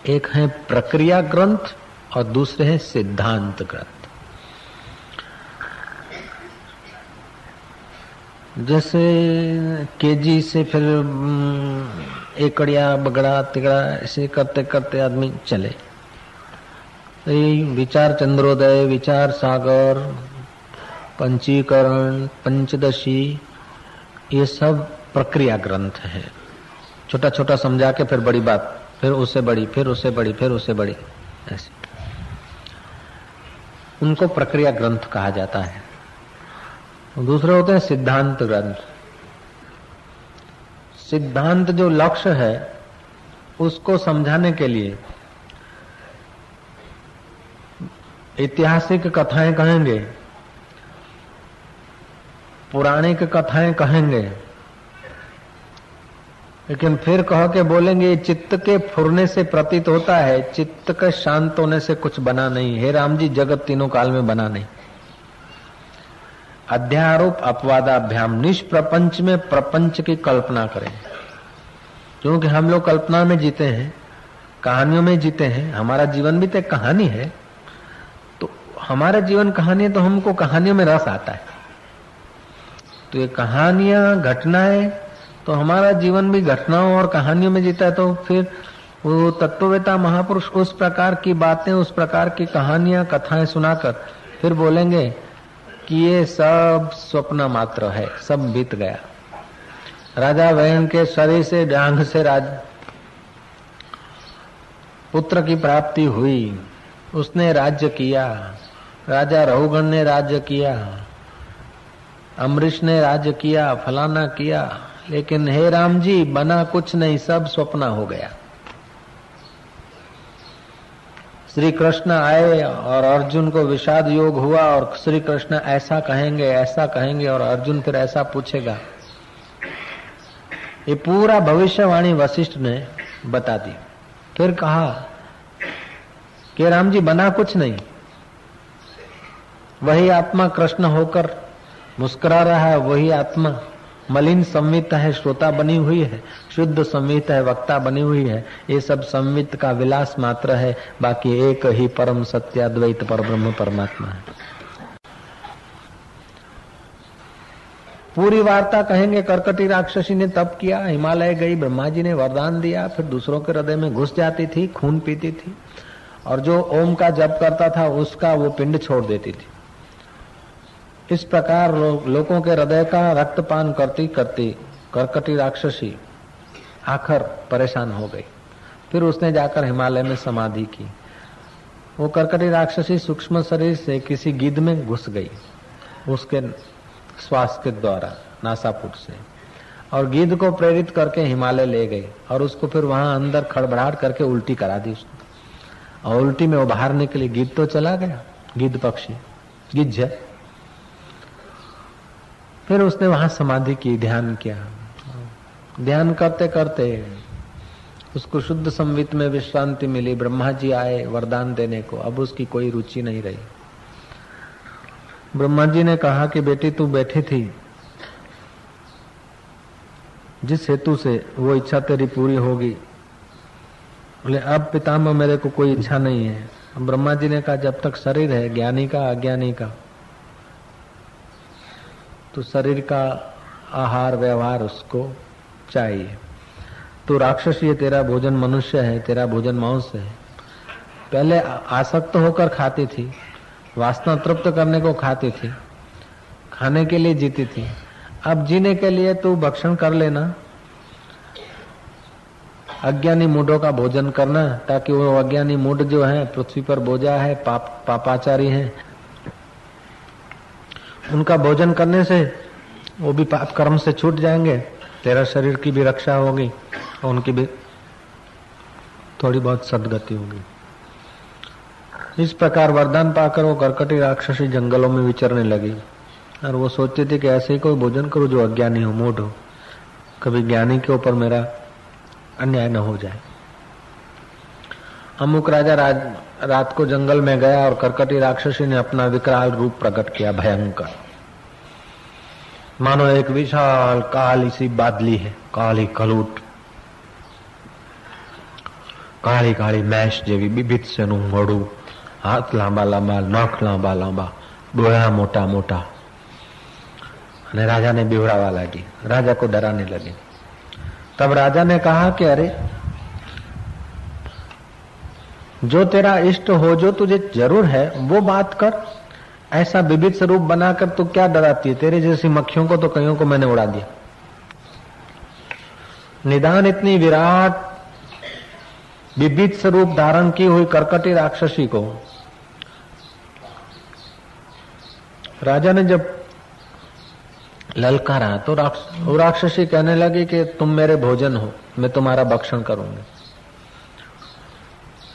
एक है प्रक्रिया ग्रंथ और दूसरे हैं सिद्धांत ग्रंथ। जैसे केजी से फिर एकड़िया बगड़ा तिगड़ा ऐसे करते करते आदमी चले, विचार चंद्रोदय, विचार सागर, पंचीकरण, पंचदशी, ये सब प्रक्रिया ग्रंथ है। छोटा छोटा समझा के फिर बड़ी बात, फिर उससे बड़ी, फिर उससे बड़ी, फिर उससे बड़ी, ऐसे उनको प्रक्रिया ग्रंथ कहा जाता है। दूसरे होते हैं सिद्धांत ग्रंथ। सिद्धांत जो लक्ष्य है उसको समझाने के लिए ऐतिहासिक कथाएं कहेंगे, पौराणिक कथाएं कहेंगे, लेकिन फिर कह के बोलेंगे चित्त के फुरने से प्रतीत होता है, चित्त के शांत होने से कुछ बना नहीं। हे राम जी, जगत तीनों काल में बना नहीं। अध्यारोप अपवादाभ्याम, निष्प्रपंच में प्रपंच की कल्पना करें, क्योंकि हम लोग कल्पना में जीते हैं, कहानियों में जीते हैं। हमारा जीवन भी तो एक कहानी है, तो हमारा जीवन कहानी है, तो हमको कहानियों में रस आता है। तो ये कहानियां, घटनाएं, तो हमारा जीवन भी घटनाओं और कहानियों में जीता है। तो फिर वो तत्ववेता महापुरुष उस प्रकार की बातें, उस प्रकार की कहानियां, कथाएं सुनाकर फिर बोलेंगे कि ये सब स्वप्न मात्र है, सब बीत गया। राजा वयन के शरीर से डांग से पुत्र की प्राप्ति हुई, उसने राज्य किया, राजा रहुगण ने राज्य किया, अमरीश ने राज्य किया, फलाना किया, लेकिन हे राम जी बना कुछ नहीं, सब स्वप्न हो गया। श्री कृष्ण आए और अर्जुन को विषाद योग हुआ और श्री कृष्ण ऐसा कहेंगे, ऐसा कहेंगे, और अर्जुन फिर ऐसा पूछेगा। ये पूरा भविष्यवाणी वशिष्ठ ने बता दी। फिर कहा कि राम जी बना कुछ नहीं, वही आत्मा कृष्ण होकर मुस्कुरा रहा है, वही आत्मा मलिन संवित है, श्रोता बनी हुई है, शुद्ध संवित है, वक्ता बनी हुई है। ये सब संवित का विलास मात्र है, बाकी एक ही परम सत्य अद्वैत परब्रह्म परमात्मा है। पूरी वार्ता कहेंगे। कर्कटी राक्षसी ने तप किया, हिमालय गई, ब्रह्मा जी ने वरदान दिया, फिर दूसरों के हृदय में घुस जाती थी, खून पीती थी, और जो ओम का जप करता था उसका वो पिंड छोड़ देती थी। इस प्रकार लोगों के हृदय का रक्तपान करती करती कर्कटी राक्षसी आखिर परेशान हो गई। फिर उसने जाकर हिमालय में समाधि की। वो कर्कटी राक्षसी सूक्ष्म शरीर से किसी गिद्ध में घुस गई, उसके श्वास के द्वारा नासापुट से, और गिद्ध को प्रेरित करके हिमालय ले गई, और उसको फिर वहां अंदर खड़बड़ाहट करके उल्टी करा दी उसने। और उल्टी में उभारने के लिए गिद्ध तो चला गया, गिद्ध पक्षी, गिद्ध। फिर उसने वहां समाधि की, ध्यान किया। ध्यान करते करते उसको शुद्ध संवित में विश्रांति मिली। ब्रह्मा जी आए वरदान देने को, अब उसकी कोई रुचि नहीं रही। ब्रह्मा जी ने कहा कि बेटी तू बैठी थी, जिस हेतु से वो इच्छा तेरी पूरी होगी। बोले अब पितामह मेरे को कोई इच्छा नहीं है। ब्रह्मा जी ने कहा जब तक शरीर है, ज्ञानी का अज्ञानी का, तो शरीर का आहार व्यवहार उसको चाहिए। तो राक्षस ये तेरा भोजन मनुष्य है, तेरा भोजन मांस है। पहले आसक्त होकर खाती थी, वासना तृप्त करने को खाती थी, खाने के लिए जीती थी। अब जीने के लिए तू भक्षण कर लेना, अज्ञानी मूढ़ों का भोजन करना, ताकि वो अज्ञानी मूढ़ जो है पृथ्वी पर बोझा है, पापाचारी है, उनका भोजन करने से वो भी पाप कर्म से छूट जाएंगे, तेरा शरीर की भी रक्षा होगी और उनकी भी थोड़ी बहुत सद्गति होगी। इस प्रकार वरदान पाकर वो कर्कटी राक्षसी जंगलों में विचरने लगी, और वो सोचती थी कि ऐसे ही कोई भोजन करूं जो अज्ञानी हो, मूढ़ हो, कभी ज्ञानी के ऊपर मेरा अन्याय न हो जाए। अमुक राजा रात को जंगल में गया और कर्कटी राक्षसी ने अपना विकराल रूप प्रकट किया, भयंकर, मानो एक विशाल काली सी बादली है, काली कलूट। કાળી કાળી મેશ જેવી બીભત્સનું મોઢું, હાથ લાંબા લાંબા, નખ લાંબા લાંબા, ડોળા मोटा मोटा। અને રાજાને બીવડાવા લાગી, राजा को डराने लगे। तब राजा ने कहा कि अरे जो तेरा इष्ट हो, जो तुझे जरूर है वो बात कर, ऐसा विविध स्वरूप बनाकर तू क्या डराती है? तेरे जैसी मक्खियों को तो कईयों को मैंने उड़ा दिया। निदान इतनी विराट विविध स्वरूप धारण की हुई कर्कटी राक्षसी को राजा ने जब ललकारा तो राक्षसी कहने लगी कि तुम मेरे भोजन हो, मैं तुम्हारा भक्षण करूंगी।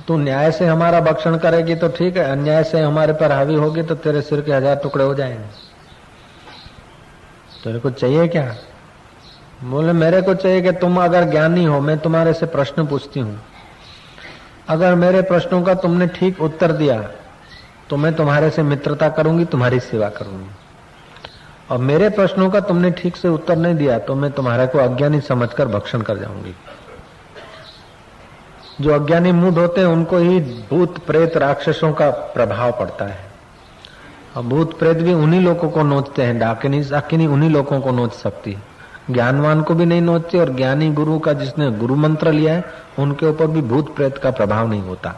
तू न्याय से हमारा भक्षण करेगी तो ठीक है, अन्याय से हमारे पर हावी होगी तो तेरे सिर के 1000 टुकड़े हो जाएंगे। तेरे को चाहिए क्या? बोले मेरे को चाहिए कि तुम अगर ज्ञानी हो, मैं तुम्हारे से प्रश्न पूछती हूँ, अगर मेरे प्रश्नों का तुमने ठीक उत्तर दिया तो मैं तुम्हारे से मित्रता करूंगी, तुम्हारी सेवा करूंगी, और मेरे प्रश्नों का तुमने ठीक से उत्तर नहीं दिया तो मैं तुम्हारे को अज्ञानी समझकर भक्षण कर जाऊंगी। जो अज्ञानी मूढ़ होते हैं उनको ही भूत प्रेत राक्षसों का प्रभाव पड़ता है, और भूत प्रेत भी उन्हीं लोगों को नोचते हैं। डाकिनी उन्हीं लोगों को नोच सकती है, ज्ञानवान को भी नहीं नोचती, और ज्ञानी गुरु का जिसने गुरु मंत्र लिया है उनके ऊपर भी भूत प्रेत का प्रभाव नहीं होता।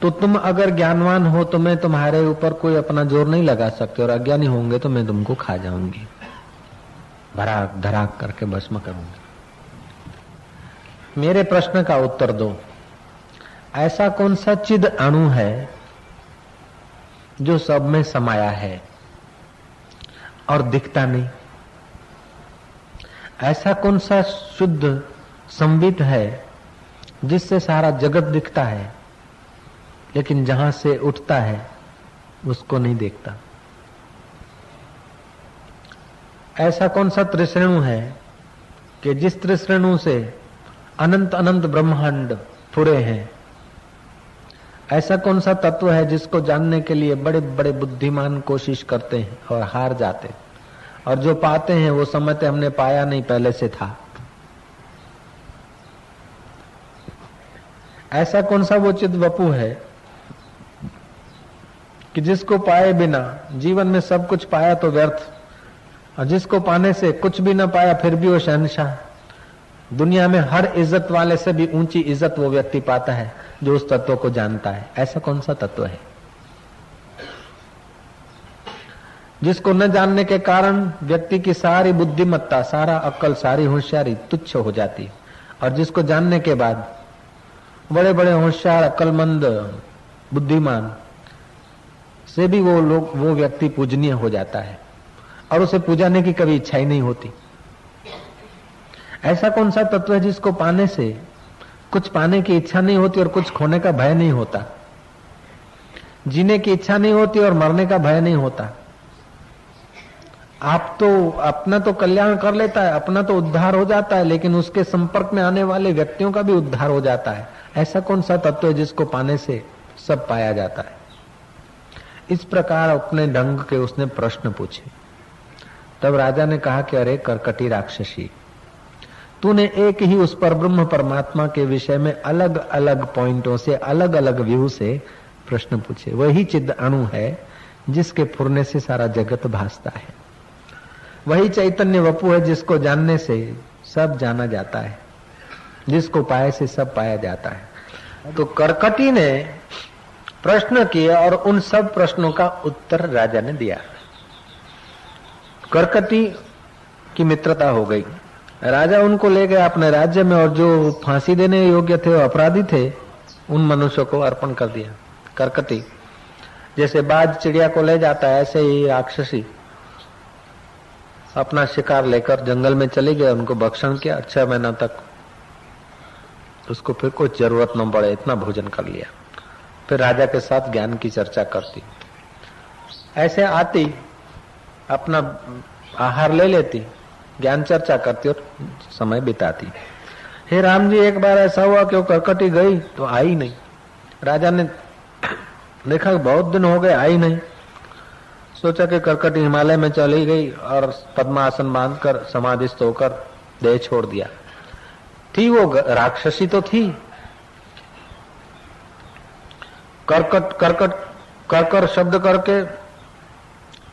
तो तुम अगर ज्ञानवान हो तो मैं तुम्हारे ऊपर कोई अपना जोर नहीं लगा सकते, और अज्ञानी होंगे तो मैं तुमको खा जाऊंगी, भराक धराक करके भस्म करूंगी। मेरे प्रश्न का उत्तर दो, ऐसा कौन सा चिद अणु है जो सब में समाया है और दिखता नहीं? ऐसा कौन सा शुद्ध संवित है जिससे सारा जगत दिखता है लेकिन जहां से उठता है उसको नहीं देखता? ऐसा कौन सा त्रिश्रेणु है कि जिस त्रिश्रेणु से अनंत अनंत ब्रह्मांड फुरे हैं? ऐसा कौन सा तत्व है जिसको जानने के लिए बड़े बड़े बुद्धिमान कोशिश करते हैं और हार जाते, और जो पाते हैं वो समझते हमने पाया नहीं, पहले से था? ऐसा कौन सा वो चिद वपु है कि जिसको पाए बिना जीवन में सब कुछ पाया तो व्यर्थ, और जिसको पाने से कुछ भी ना पाया फिर भी वो शहंशाह? दुनिया में हर इज्जत वाले से भी ऊंची इज्जत वो व्यक्ति पाता है जो उस तत्व को जानता है। ऐसा कौन सा तत्व है जिसको न जानने के कारण व्यक्ति की सारी बुद्धिमत्ता, सारा अक्ल, सारी होशियारी तुच्छ हो जाती है, और जिसको जानने के बाद बड़े बड़े होशियार, अक्लमंद, बुद्धिमान से भी वो व्यक्ति पूजनीय हो जाता है, और उसे पूजाने की कभी इच्छा ही नहीं होती? ऐसा कौन सा तत्व है जिसको पाने से कुछ पाने की इच्छा नहीं होती और कुछ खोने का भय नहीं होता? जीने की इच्छा नहीं होती और मरने का भय नहीं होता? आप तो अपना तो कल्याण कर लेता है, अपना तो उद्धार हो जाता है, लेकिन उसके संपर्क में आने वाले व्यक्तियों का भी उद्धार हो जाता है। ऐसा कौन सा तत्व है जिसको पाने से सब पाया जाता है? इस प्रकार अपने ढंग के उसने प्रश्न पूछे। तब राजा ने कहा कि अरे कर्कटी राक्षसी, तूने एक ही उस परब्रह्म परमात्मा के विषय में अलग अलग पॉइंटों से, अलग अलग व्यू से प्रश्न पूछे। वही चिद अणु है जिसके फुरने से सारा जगत भासता है। वही चैतन्य वपु है जिसको जानने से सब जाना जाता है, जिसको पाए से सब पाया जाता है। तो कर्कटी ने प्रश्न किए और उन सब प्रश्नों का उत्तर राजा ने दिया। कर्कटी की मित्रता हो गई। राजा उनको ले गया अपने राज्य में, और जो फांसी देने योग्य थे, वो अपराधी थे, उन मनुष्यों को अर्पण कर दिया। कर्कटी जैसे बाज चिड़िया को ले जाता है, ऐसे ही राक्षसी अपना शिकार लेकर जंगल में चले गए, उनको भक्षण किया 6 महीना तक। उसको फिर कोई जरूरत न पड़े इतना भोजन कर लिया। फिर राजा के साथ ज्ञान की चर्चा करती, ऐसे आती, अपना आहार ले लेती, ज्ञान चर्चा करती और समय बिताती। हे राम जी, एक बार ऐसा हुआ कि वो कर्कटी गई तो आई नहीं। राजा ने देखा बहुत दिन हो गए आई नहीं, सोचा कि कर्कटी हिमालय में चली गई और पद्मासन बांधकर समाधिस्थ होकर देह छोड़ दिया। थी वो राक्षसी तो थी, करकट करकट कर शब्द करके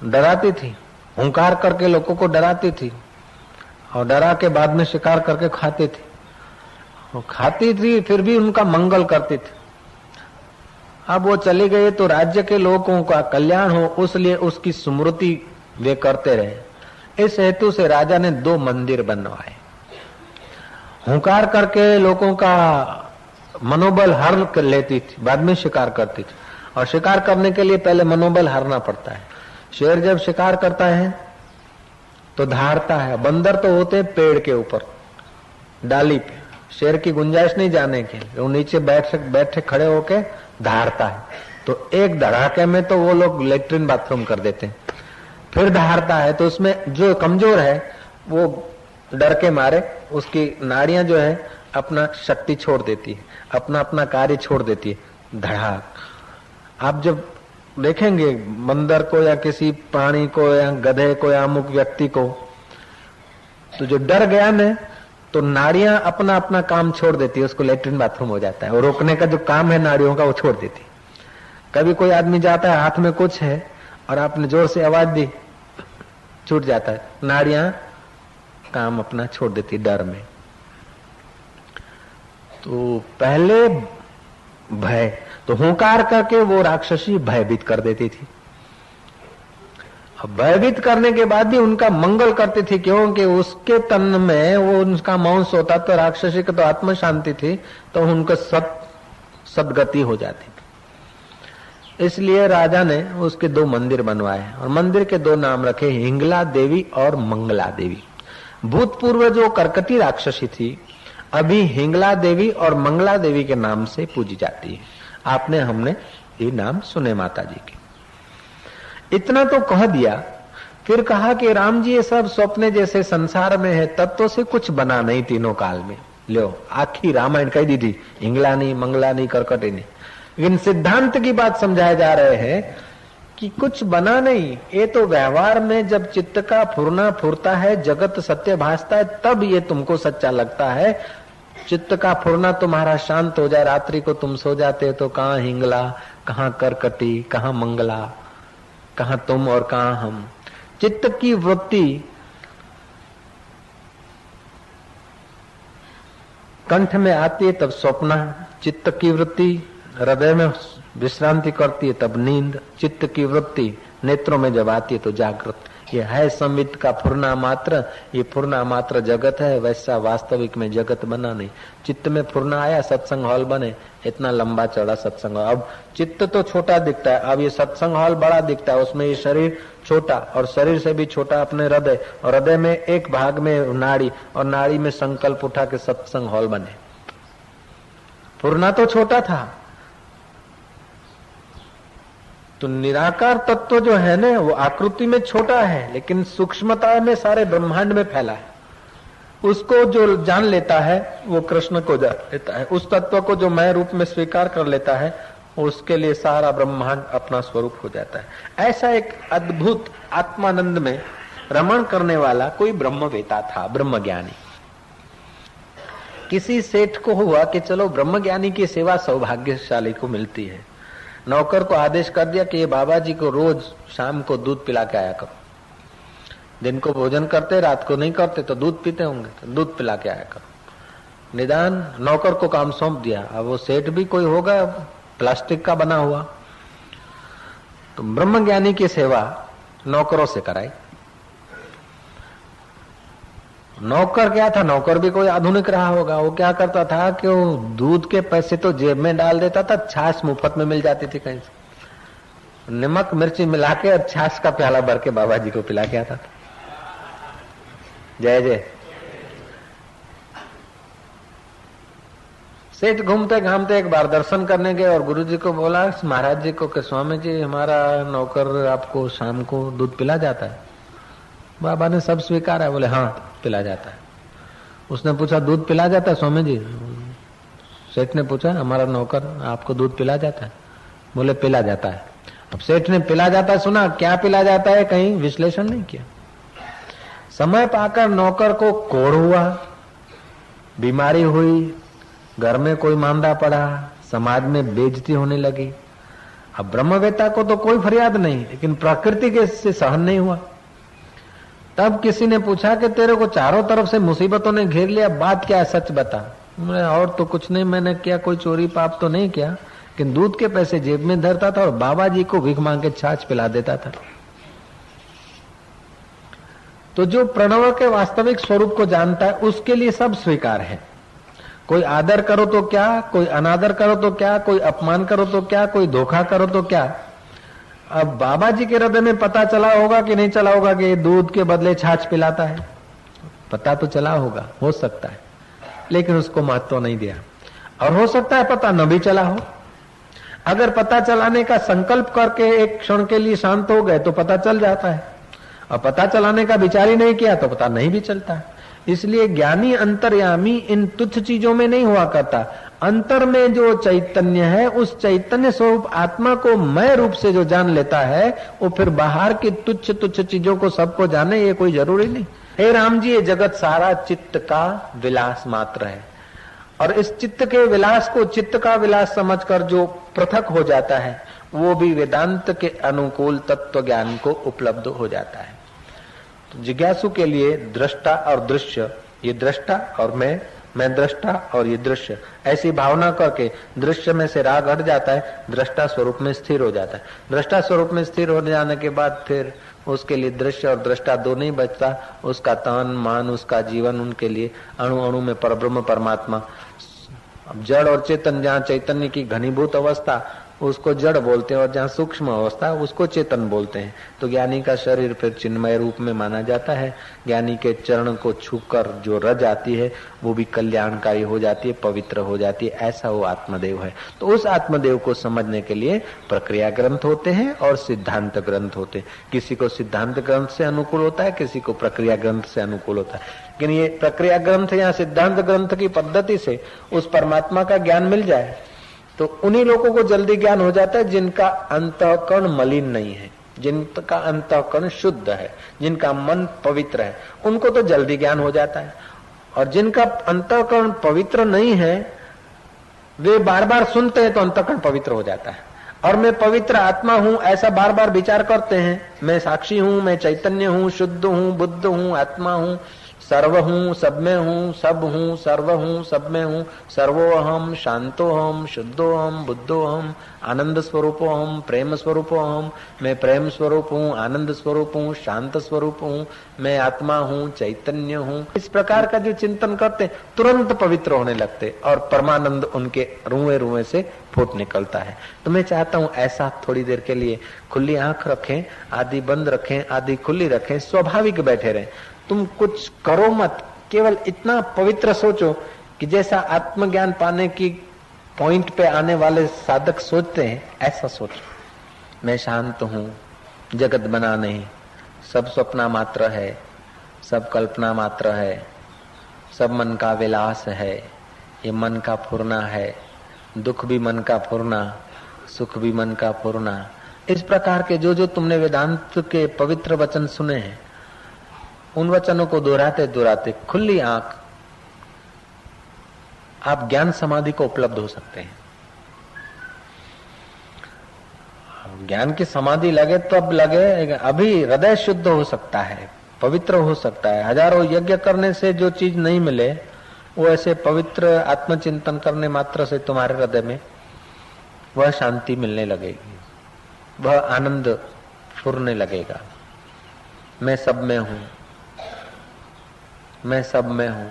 डराती थी, हुंकार करके लोगों को डराती थी और डरा के बाद में शिकार करके खाती थी। वो खाती थी फिर भी उनका मंगल करती थी। अब वो चली गई तो राज्य के लोगों का कल्याण हो, उसलिए उसकी स्मृति वे करते रहे। इस हेतु से राजा ने 2 मंदिर बनवाए। हुंकार करके लोगों का मनोबल हर कर लेती थी, बाद में शिकार करती थी। और शिकार करने के लिए पहले मनोबल हारना पड़ता है। शेर जब शिकार करता है तो धारता है, बंदर तो होते पेड़ के ऊपर डाली पे, शेर की गुंजाइश नहीं जाने के लिए, वो नीचे बैठे खड़े होके धारता है। तो एक धड़ाके में तो वो लोग लेट्रिन बाथरूम कर देते हैं। फिर धारता है तो उसमें जो कमजोर है वो डर के मारे उसकी नाड़ियां जो है अपना शक्ति छोड़ देती है, अपना अपना कार्य छोड़ देती है। धड़ाक। आप जब देखेंगे बंदर को या किसी प्राणी को या गधे को या अमुक व्यक्ति को, तो जो डर गया न तो नाड़ियां अपना अपना काम छोड़ देती है, उसको लेट्रिन बाथरूम हो जाता है। और रोकने का जो काम है नाड़ियों का वो छोड़ देती है। कभी कोई आदमी जाता है हाथ में कुछ है और आपने जोर से आवाज दी, छूट जाता है, नाड़ियां काम अपना छोड़ देती डर में। तो पहले भय, तो हुंकार करके वो राक्षसी भयभीत कर देती थी। अब भयभीत करने के बाद भी उनका मंगल करती थी, क्योंकि उसके तन में वो उनका मांस होता तो राक्षसी की तो आत्म शांति थी, तो उनको सदगति हो जाती थी। इसलिए राजा ने उसके 2 मंदिर बनवाए और मंदिर के 2 नाम रखे, हिंगला देवी और मंगला देवी। भूतपूर्व जो करकटी राक्षसी थी अभी हिंगला देवी और मंगला देवी के नाम से पूजी जाती है। आपने हमने ये नाम सुने माता जी के। इतना तो कह दिया, फिर कहा कि राम जी ये सब स्वप्ने जैसे संसार में है, तत्व से कुछ बना नहीं तीनों काल में। लो आखी रामायण कह दी थी, हिंगला नहीं, मंगला नहीं, करकटी नहीं। लेकिन सिद्धांत की बात समझाए जा रहे हैं कि कुछ बना नहीं, ये तो व्यवहार में जब चित्त का फुरना फुरता है, जगत सत्य भासता है, तब ये तुमको सच्चा लगता है। चित्त का फुरना तुम्हारा शांत हो जाए, रात्रि को तुम सो जाते तो कहाँ हिंगला, कहाँ करकटी, कहाँ मंगला, कहाँ तुम और कहाँ हम। चित्त की वृत्ति कंठ में आती है तब स्वप्न, चित्त की वृत्ति हृदय में विश्रांति करती है तब नींद, चित्त की वृत्ति नेत्रों में जब आती है तो जागृत। ये है संवित का फुरना मात्र, ये फुरना मात्र जगत है, वैसा वास्तविक में जगत बना नहीं। चित्त में फुरना आया, सत्संग हॉल बने, इतना लंबा चौड़ा सत्संग। अब चित्त तो छोटा दिखता है, अब ये सत्संग हॉल बड़ा दिखता है, उसमें ये शरीर छोटा और शरीर से भी छोटा अपने हृदय, और हृदय में एक भाग में नाड़ी और नाड़ी में संकल्प उठा के सत्संग हॉल बने। फुरना तो छोटा था, तो निराकार तत्व जो है ना वो आकृति में छोटा है लेकिन सूक्ष्मता में सारे ब्रह्मांड में फैला है। उसको जो जान लेता है वो कृष्ण को जान लेता है। उस तत्व को जो मैं रूप में स्वीकार कर लेता है उसके लिए सारा ब्रह्मांड अपना स्वरूप हो जाता है। ऐसा एक अद्भुत आत्मानंद में रमण करने वाला कोई ब्रह्मवेता था, ब्रह्मज्ञानी। किसी सेठ को हुआ कि चलो ब्रह्मज्ञानी की सेवा सौभाग्यशाली को मिलती है। नौकर को आदेश कर दिया कि ये बाबा जी को रोज शाम को दूध पिला के आया करो। दिन को भोजन करते, रात को नहीं करते तो दूध पीते होंगे, तो दूध पिला के आया करो। निदान नौकर को काम सौंप दिया। अब वो सेठ भी कोई होगा प्लास्टिक का बना हुआ, तो ब्रह्मज्ञानी की सेवा नौकरों से कराई। नौकर क्या था, नौकर भी कोई आधुनिक रहा होगा। वो क्या करता था कि वो दूध के पैसे तो जेब में डाल देता था, छाछ मुफ्त में मिल जाती थी कहीं से, नमक मिर्ची मिला के और छाछ का प्याला भर के बाबा जी को पिला के आता था। जय जय। सेठ घूमते घामते एक बार दर्शन करने गए और गुरु जी को बोला महाराज जी को कि स्वामी जी हमारा नौकर आपको शाम को दूध पिला जाता है। बाबा ने सब स्वीकारा, बोले हाँ पिला जाता है। उसने पूछा दूध पिला जाता है स्वामी जी? सेठ ने पूछा हमारा नौकर आपको दूध पिला जाता है? बोले पिला जाता है। अब सेठ ने पिला जाता है सुना, क्या पिला जाता है कहीं विश्लेषण नहीं किया। समय पाकर नौकर को कोढ़ हुआ, बीमारी हुई, घर में कोई मांदा पड़ा, समाज में बेइज्जती होने लगी। अब ब्रह्मवेत्ता को तो कोई फरियाद नहीं, लेकिन प्रकृति के से सहन नहीं हुआ। तब किसी ने पूछा कि तेरे को चारों तरफ से मुसीबतों ने घेर लिया, बात क्या है, सच बता। और तो कुछ नहीं मैंने किया, कोई चोरी पाप तो नहीं किया, लेकिन दूध के पैसे जेब में धरता था और बाबा जी को भीख मांग के छाछ पिला देता था। तो जो प्रणव के वास्तविक स्वरूप को जानता है उसके लिए सब स्वीकार है। कोई आदर करो तो क्या, कोई अनादर करो तो क्या, कोई अपमान करो तो क्या, कोई धोखा करो तो क्या। अब बाबा जी के हृदय में पता चला होगा कि नहीं चला होगा कि दूध के बदले छाछ पिलाता है? पता तो चला होगा, हो सकता है, लेकिन उसको महत्व नहीं दिया। और हो सकता है पता न भी चला हो। अगर पता चलाने का संकल्प करके एक क्षण के लिए शांत हो गए तो पता चल जाता है, और पता चलाने का विचार ही नहीं किया तो पता नहीं भी चलता। इसलिए ज्ञानी अंतर्यामी इन तुच्छ चीजों में नहीं हुआ करता। अंतर में जो चैतन्य है, उस चैतन्य स्वरूप आत्मा को मैं रूप से जो जान लेता है, वो फिर बाहर की तुच्छ तुच्छ चीजों को सबको जाने, ये कोई जरूरी नहीं। हे राम जी, ये जगत सारा चित्त का विलास मात्र है, और इस चित्त के विलास को चित्त का विलास समझकर जो पृथक हो जाता है, वो भी वेदांत के अनुकूल तत्व ज्ञान को उपलब्ध हो जाता है। तो जिज्ञासु के लिए दृष्टा और दृश्य, ये दृष्टा और मैं दृष्टा और ये दृश्य, ऐसी भावना करके दृश्य में से राग हट जाता है, दृष्टा स्वरूप में स्थिर हो जाता है। दृष्टा स्वरूप में स्थिर हो जाने के बाद फिर उसके लिए दृश्य और दृष्टा दो नहीं बचता, उसका तन मन, उसका जीवन, उनके लिए अणु अणु में परब्रह्म परमात्मा। अब जड़ और चेतन, जहाँ चैतन्य की घनीभूत अवस्था उसको जड़ बोलते हैं, और जहाँ सूक्ष्म अवस्था उसको चेतन बोलते हैं। तो ज्ञानी का शरीर फिर चिन्मय रूप में माना जाता है। ज्ञानी के चरण को छूकर जो रज आती है वो भी कल्याणकारी हो जाती है, पवित्र हो जाती है। ऐसा वो आत्मदेव है। तो उस आत्मदेव को समझने के लिए प्रक्रिया ग्रंथ होते हैं और सिद्धांत ग्रंथ होते हैं। किसी को सिद्धांत ग्रंथ से अनुकूल होता है, किसी को प्रक्रिया ग्रंथ से अनुकूल होता है। लेकिन ये प्रक्रिया ग्रंथ या सिद्धांत ग्रंथ की पद्धति से उस परमात्मा का ज्ञान मिल जाए तो उन्हीं लोगों को जल्दी ज्ञान हो जाता है जिनका अंतःकरण मलिन नहीं है, जिनका अंतःकरण शुद्ध है, जिनका मन पवित्र है, उनको तो जल्दी ज्ञान हो जाता है। और जिनका अंतःकरण पवित्र नहीं है, वे बार बार सुनते हैं तो अंतःकरण पवित्र हो जाता है। और मैं पवित्र आत्मा हूं ऐसा बार बार विचार करते हैं, मैं साक्षी हूं, मैं चैतन्य हूं, शुद्ध हूं, बुद्ध हूं, आत्मा हूं, सर्व हूं, सब में हूं, सब हूं, सर्व हूं, सब में हूं, सर्वोहम, शांतोहम, शुद्धोहम, बुद्धोहम, आनंद स्वरूपोहम, प्रेम स्वरूपोहम, मैं प्रेम स्वरूप हूं, आनंद स्वरूप हूं, शांत स्वरूप हूं, मैं आत्मा हूं, चैतन्य हूं। इस प्रकार का जो चिंतन करते तुरंत पवित्र होने लगते और परमानंद उनके रुए रुए से फूट निकलता है। तो मैं चाहता हूं ऐसा थोड़ी देर के लिए खुली आंख रखें, आधी बंद रखें, आधी खुली रखें, स्वाभाविक बैठे रहें। तुम कुछ करो मत, केवल इतना पवित्र सोचो कि जैसा आत्मज्ञान पाने की पॉइंट पे आने वाले साधक सोचते हैं, ऐसा सोचो। मैं शांत हूं, जगत बना नहीं, सब स्वप्न मात्र है, सब कल्पना मात्र है, सब मन का विलास है, ये मन का फुरना है, दुख भी मन का फुरना, सुख भी मन का फुरना। इस प्रकार के जो जो तुमने वेदांत के पवित्र वचन सुने हैं, उन वचनों को दोहराते दोहराते खुली आंख आप ज्ञान समाधि को उपलब्ध हो सकते हैं। ज्ञान की समाधि लगे तो अब लगे, अभी हृदय शुद्ध हो सकता है, पवित्र हो सकता है। हजारों यज्ञ करने से जो चीज नहीं मिले, वो ऐसे पवित्र आत्मचिंतन करने मात्र से तुम्हारे हृदय में वह शांति मिलने लगेगी, वह आनंद फुरने लगेगा। मैं सब में हूं, मैं सब में हूं,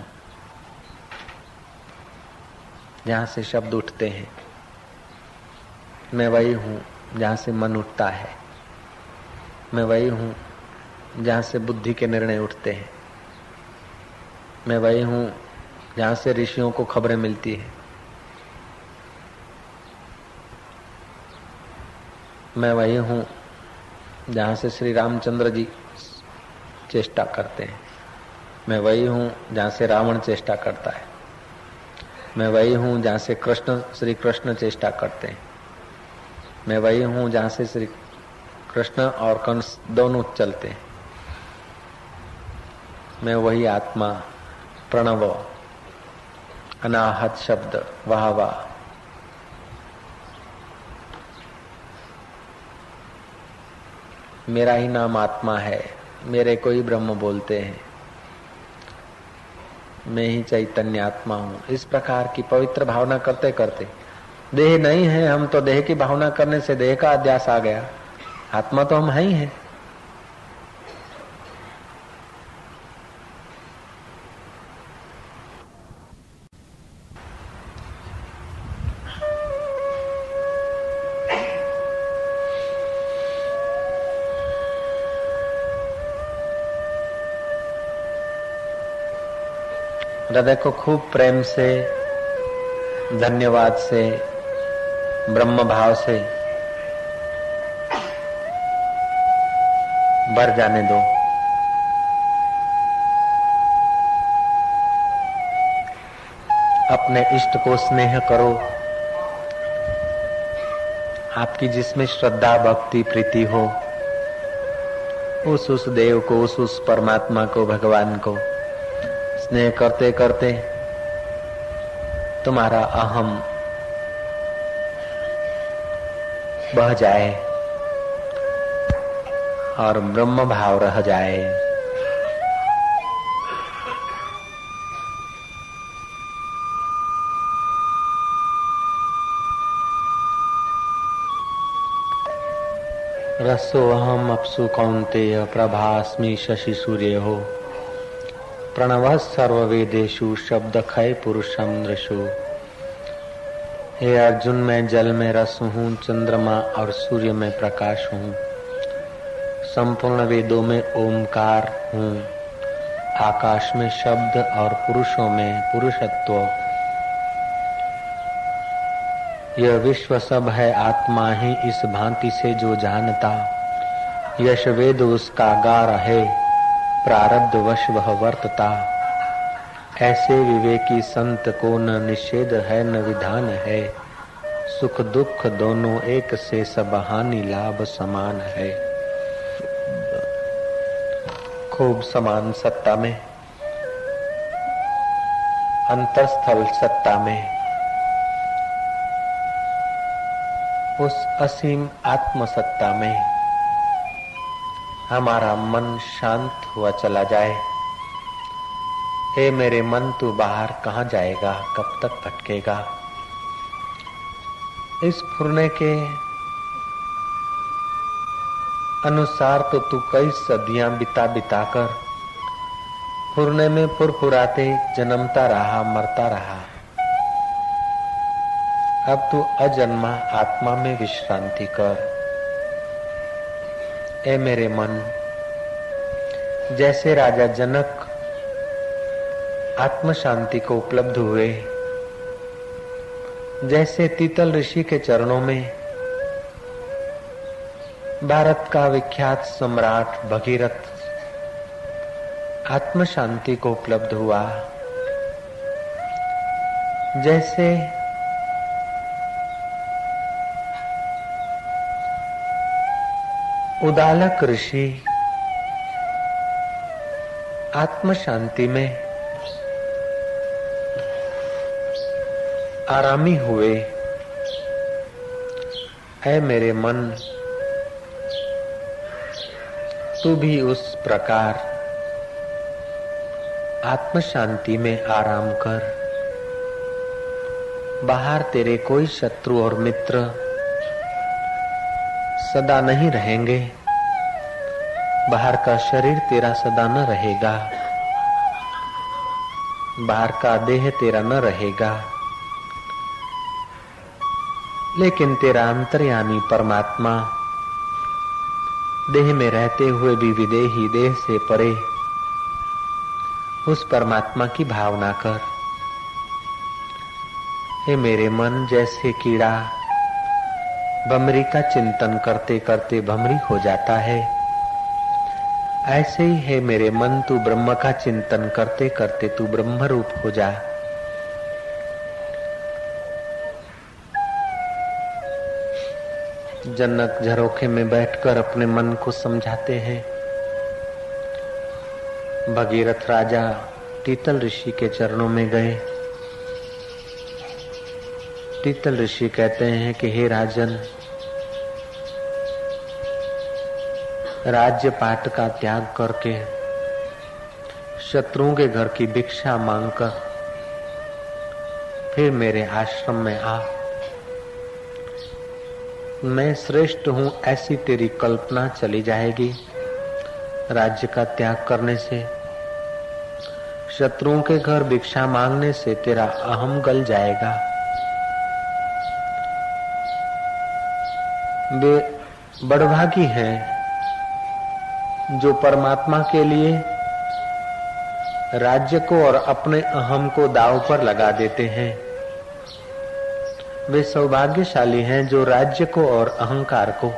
जहां से शब्द उठते हैं, मैं वही हूं जहां से मन उठता है, मैं वही हूं जहां से बुद्धि के निर्णय उठते हैं, मैं वही हूं जहां से ऋषियों को खबरें मिलती है, मैं वही हूं जहां से श्री रामचंद्र जी चेष्टा करते हैं, मैं वही हूं जहां से रावण चेष्टा करता है, मैं वही हूं जहां से श्री कृष्ण चेष्टा करते हैं, मैं वही हूं जहां से श्री कृष्ण और कंस दोनों चलते हैं, मैं वही आत्मा प्रणव अनाहत शब्द वाह वाह। मेरा ही नाम आत्मा है, मेरे को ही ब्रह्म बोलते हैं, मैं ही चैतन्य आत्मा हूँ। इस प्रकार की पवित्र भावना करते करते, देह नहीं है हम तो देह की भावना करने से देह का अध्यास आ गया, आत्मा तो हम है ही हैं। हृदय को खूब प्रेम से, धन्यवाद से, ब्रह्म भाव से भर जाने दो। अपने इष्ट को स्नेह करो। आपकी जिसमें श्रद्धा भक्ति प्रीति हो, उस देव को, उस परमात्मा को, भगवान को स्नेह करते करते तुम्हारा अहम बह जाए और ब्रह्म भाव रह जाए। रसो अहम अप्सु कौन्तेय प्रभास्मि शशि सूर्य हो। प्रणव सर्ववेदेषु शब्द खय पुरुषम दृशु। हे अर्जुन, मैं जल में रस हूँ, चंद्रमा और सूर्य में प्रकाश हूँ, संपूर्ण वेदों में ओमकार हूँ, आकाश में शब्द और पुरुषों में पुरुषत्व। यह विश्व सब है आत्मा ही इस भांति से जो जानता, यश वेद उसका गार है, प्रारब्ध वश वह वर्तता। ऐसे विवेकी संत को न निषेध है न विधान है, सुख दुख दोनों एक से सब हानि लाभ समान है। खूब समान सत्ता में, अंतरस्थल सत्ता में, उस असीम आत्म सत्ता में हमारा मन शांत हुआ चला जाए। हे मेरे मन, तू बाहर कहाँ जाएगा, कब तक भटकेगा? इस फुरने के अनुसार तो तू कई सदियां बिता बिता कर फुरने में फुरफुराते जन्मता रहा, मरता रहा। अब तू अजन्मा आत्मा में विश्रांति कर। ए मेरे मन, जैसे राजा जनक आत्म शांति को उपलब्ध हुए, जैसे तीतल ऋषि के चरणों में भारत का विख्यात सम्राट भगीरथ आत्म शांति को उपलब्ध हुआ, जैसे उदालक ऋषि आत्म शांति में आरामी हुए, ऐ मेरे मन, तू भी उस प्रकार आत्म शांति में आराम कर। बाहर तेरे कोई शत्रु और मित्र सदा नहीं रहेंगे, बाहर का शरीर तेरा सदा न रहेगा, बाहर का देह तेरा न रहेगा, लेकिन तेरा अंतर्यामी परमात्मा देह में रहते हुए भी विदेही, देह से परे, उस परमात्मा की भावना कर। हे मेरे मन, जैसे कीड़ा भमरी का चिंतन करते करते भमरी हो जाता है, ऐसे ही है मेरे मन, तू ब्रह्म का चिंतन करते करते तू ब्रह्म रूप हो जा। जनक झरोखे में बैठकर अपने मन को समझाते हैं। भगीरथ राजा तीतल ऋषि के चरणों में गए, तीतल ऋषि कहते हैं कि हे राजन, राज्य पाट का त्याग करके शत्रुओं के घर की भिक्षा मांगकर फिर मेरे आश्रम में आ। मैं श्रेष्ठ हूं ऐसी तेरी कल्पना चली जाएगी। राज्य का त्याग करने से, शत्रुओं के घर भिक्षा मांगने से तेरा अहम गल जाएगा। वे बड़भागी हैं जो परमात्मा के लिए राज्य को और अपने अहम को दांव पर लगा देते हैं। वे सौभाग्यशाली हैं जो राज्य को और अहंकार को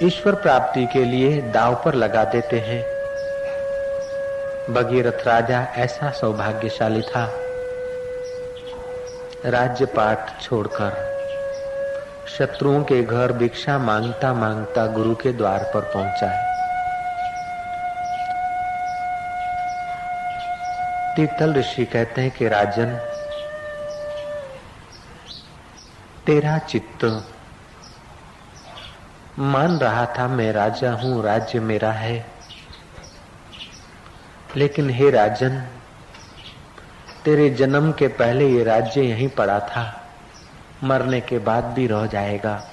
ईश्वर प्राप्ति के लिए दांव पर लगा देते हैं। भगीरथ राजा ऐसा सौभाग्यशाली था। राज्य पाठ छोड़कर शत्रुओं के घर भिक्षा मांगता मांगता गुरु के द्वार पर पहुंचा है। तीतल ऋषि कहते हैं कि राजन, तेरा चित्त मान रहा था मैं राजा हूं, राज्य मेरा है। लेकिन हे राजन, तेरे जन्म के पहले ये राज्य यहीं पड़ा था, मरने के बाद भी रह जाएगा।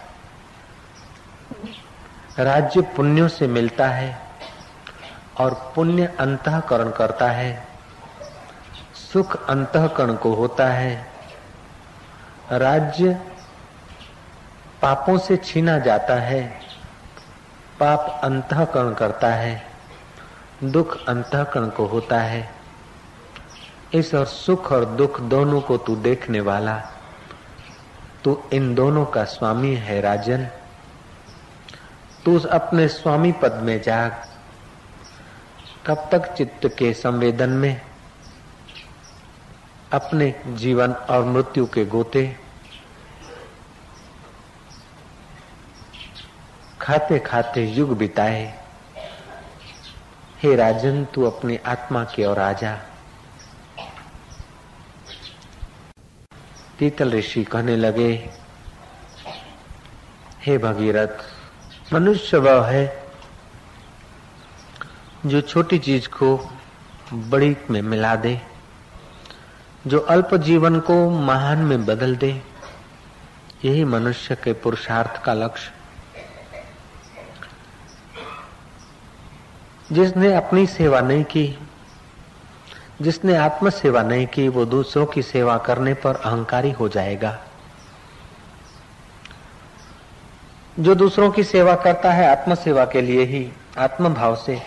राज्य पुण्यों से मिलता है और पुण्य अंतःकरण करता है, सुख अंतःकरण को होता है। राज्य पापों से छीना जाता है, पाप अंतःकरण करता है, दुख अंतःकरण को होता है। इस और सुख और दुख दोनों को तू देखने वाला, तू इन दोनों का स्वामी है राजन। तू अपने स्वामी पद में जाग। कब तक चित्त के संवेदन में अपने जीवन और मृत्यु के गोते खाते खाते युग बिताए। हे राजन, तू अपनी आत्मा की ओर आ जा। तीतल ऋषि कहने लगे, हे भगीरथ, मनुष्य वह है जो छोटी चीज को बड़ी में मिला दे, जो अल्प जीवन को महान में बदल दे। यही मनुष्य के पुरुषार्थ का लक्ष्य। जिसने अपनी सेवा नहीं की, जिसने आत्म सेवा नहीं की, वो दूसरों की सेवा करने पर अहंकारी हो जाएगा। जो दूसरों की सेवा करता है आत्म सेवा के लिए ही, आत्म भाव से,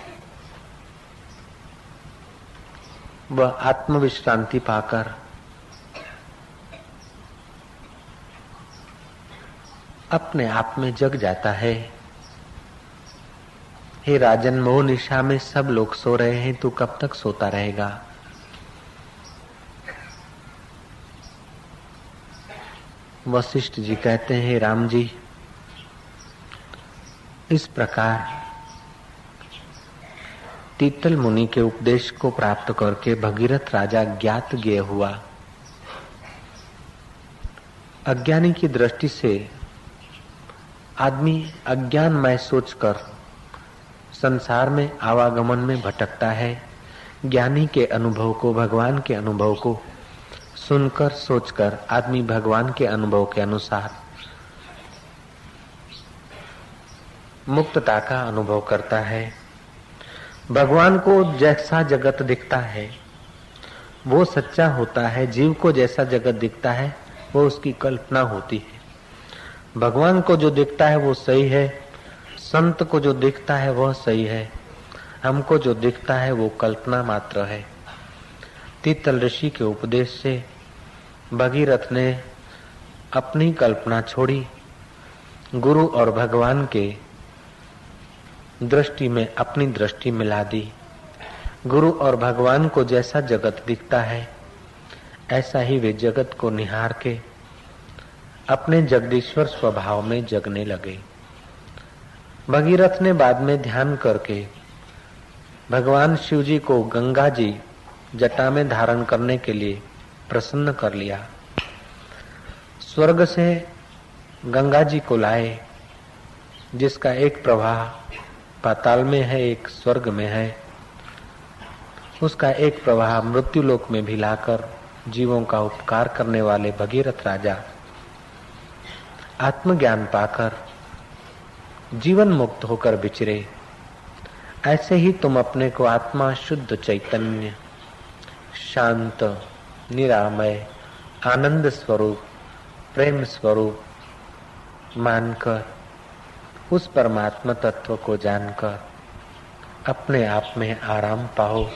वह आत्म विश्रांति पाकर अपने आप में जग जाता है। हे राजन, मोह निशा में सब लोग सो रहे हैं, तू कब तक सोता रहेगा? वशिष्ठ जी कहते हैं, राम जी, इस प्रकार तीतल मुनि के उपदेश को प्राप्त करके भगीरथ राजा ज्ञात ज्ञेय हुआ। अज्ञानी की दृष्टि से आदमी अज्ञानमय सोचकर संसार में आवागमन में भटकता है। ज्ञानी के अनुभव को, भगवान के अनुभव को सुनकर सोचकर आदमी भगवान के अनुभव के अनुसार मुक्तता का अनुभव करता है। भगवान को जैसा जगत दिखता है वो सच्चा होता है। जीव को जैसा जगत दिखता है वो उसकी कल्पना होती है। भगवान को जो दिखता है वो सही है, संत को जो दिखता है वह सही है, हमको जो दिखता है वो कल्पना मात्र है। तीतल ऋषि के उपदेश से भगीरथ ने अपनी कल्पना छोड़ी, गुरु और भगवान के दृष्टि में अपनी दृष्टि मिला दी। गुरु और भगवान को जैसा जगत दिखता है ऐसा ही वे जगत को निहार के अपने जगदीश्वर स्वभाव में जगने लगे। भगीरथ ने बाद में ध्यान करके भगवान शिव जी को गंगा जी जटा में धारण करने के लिए प्रसन्न कर लिया। स्वर्ग से गंगा जी को लाए, जिसका एक प्रवाह पाताल में है, एक स्वर्ग में है। उसका एक प्रवाह मृत्युलोक में भी लाकर जीवों का उपकार करने वाले भगीरथ राजा आत्मज्ञान पाकर जीवन मुक्त होकर विचरे। ऐसे ही तुम अपने को आत्मा शुद्ध चैतन्य, शांत, निरामय, आनंद स्वरूप, प्रेम स्वरूप मानकर, उस परमात्मा तत्व को जानकर अपने आप में आराम पाओ।